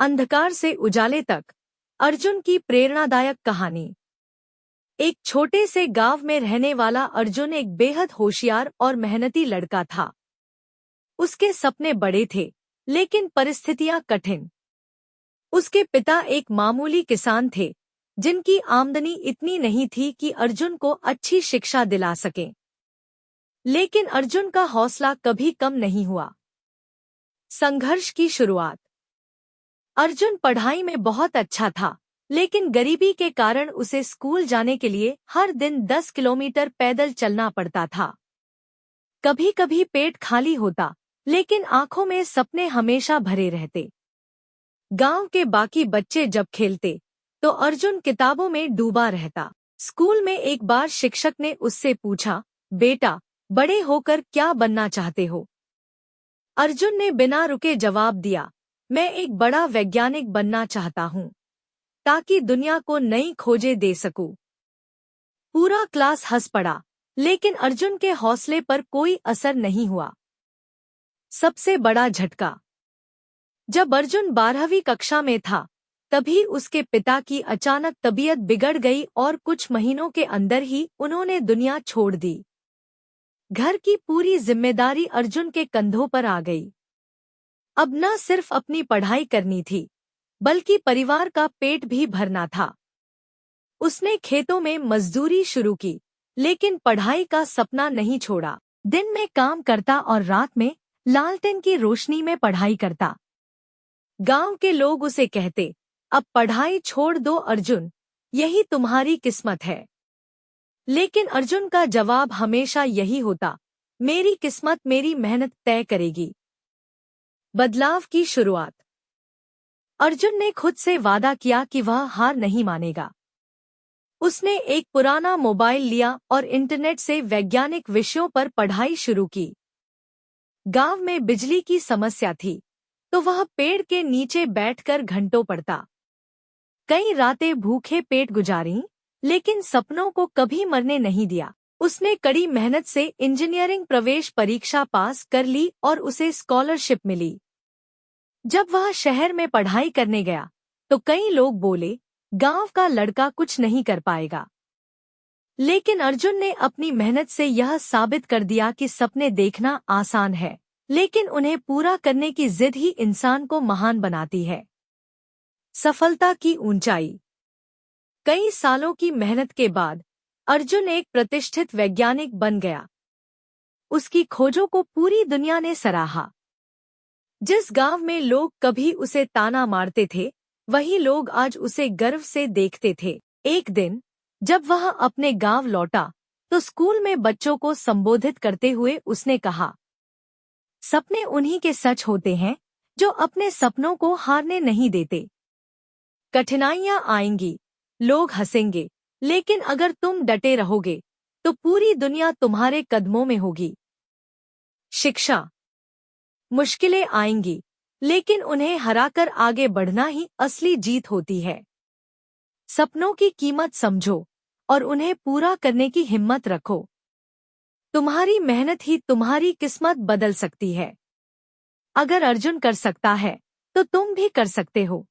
अंधकार से उजाले तक अर्जुन की प्रेरणादायक कहानी। एक छोटे से गांव में रहने वाला अर्जुन एक बेहद होशियार और मेहनती लड़का था। उसके सपने बड़े थे, लेकिन परिस्थितियां कठिन। उसके पिता एक मामूली किसान थे, जिनकी आमदनी इतनी नहीं थी कि अर्जुन को अच्छी शिक्षा दिला सकें। लेकिन अर्जुन का हौसला कभी कम नहीं हुआ। संघर्ष की शुरुआत। अर्जुन पढ़ाई में बहुत अच्छा था, लेकिन गरीबी के कारण उसे स्कूल जाने के लिए हर दिन 10 किलोमीटर पैदल चलना पड़ता था। कभी कभी पेट खाली होता, लेकिन आंखों में सपने हमेशा भरे रहते। गांव के बाकी बच्चे जब खेलते, तो अर्जुन किताबों में डूबा रहता। स्कूल में एक बार शिक्षक ने उससे पूछा, बेटा, बड़े होकर क्या बनना चाहते हो? अर्जुन ने बिना रुके जवाब दिया, मैं एक बड़ा वैज्ञानिक बनना चाहता हूँ, ताकि दुनिया को नई खोजें दे सकूं। पूरा क्लास हंस पड़ा, लेकिन अर्जुन के हौसले पर कोई असर नहीं हुआ। सबसे बड़ा झटका। जब अर्जुन 12वीं कक्षा में था, तभी उसके पिता की अचानक तबीयत बिगड़ गई और कुछ महीनों के अंदर ही उन्होंने दुनिया छोड़ दी। घर की पूरी जिम्मेदारी अर्जुन के कंधों पर आ गई। अब न सिर्फ अपनी पढ़ाई करनी थी, बल्कि परिवार का पेट भी भरना था। उसने खेतों में मजदूरी शुरू की, लेकिन पढ़ाई का सपना नहीं छोड़ा। दिन में काम करता और रात में लालटेन की रोशनी में पढ़ाई करता। गांव के लोग उसे कहते, अब पढ़ाई छोड़ दो अर्जुन, यही तुम्हारी किस्मत है। लेकिन अर्जुन का जवाब हमेशा यही होता, मेरी किस्मत मेरी मेहनत तय करेगी। बदलाव की शुरुआत। अर्जुन ने खुद से वादा किया कि वह हार नहीं मानेगा। उसने एक पुराना मोबाइल लिया और इंटरनेट से वैज्ञानिक विषयों पर पढ़ाई शुरू की। गांव में बिजली की समस्या थी, तो वह पेड़ के नीचे बैठकर घंटों पढ़ता। कई रातें भूखे पेट गुजारीं, लेकिन सपनों को कभी मरने नहीं दिया। उसने कड़ी मेहनत से इंजीनियरिंग प्रवेश परीक्षा पास कर ली और उसे स्कॉलरशिप मिली। जब वह शहर में पढ़ाई करने गया, तो कई लोग बोले, गांव का लड़का कुछ नहीं कर पाएगा। लेकिन अर्जुन ने अपनी मेहनत से यह साबित कर दिया कि सपने देखना आसान है, लेकिन उन्हें पूरा करने की जिद ही इंसान को महान बनाती है। सफलता की ऊंचाई। कई सालों की मेहनत के बाद अर्जुन एक प्रतिष्ठित वैज्ञानिक बन गया। उसकी खोजों को पूरी दुनिया ने सराहा। जिस गांव में लोग कभी उसे ताना मारते थे, वही लोग आज उसे गर्व से देखते थे। एक दिन जब वह अपने गांव लौटा, तो स्कूल में बच्चों को संबोधित करते हुए उसने कहा, सपने उन्हीं के सच होते हैं जो अपने सपनों को हारने नहीं देते। कठिनाइयां आएंगी, लोग हंसेंगे, लेकिन अगर तुम डटे रहोगे, तो पूरी दुनिया तुम्हारे कदमों में होगी। शिक्षा। मुश्किलें आएंगी, लेकिन उन्हें हराकर आगे बढ़ना ही असली जीत होती है। सपनों की कीमत समझो और उन्हें पूरा करने की हिम्मत रखो। तुम्हारी मेहनत ही तुम्हारी किस्मत बदल सकती है। अगर अर्जुन कर सकता है, तो तुम भी कर सकते हो।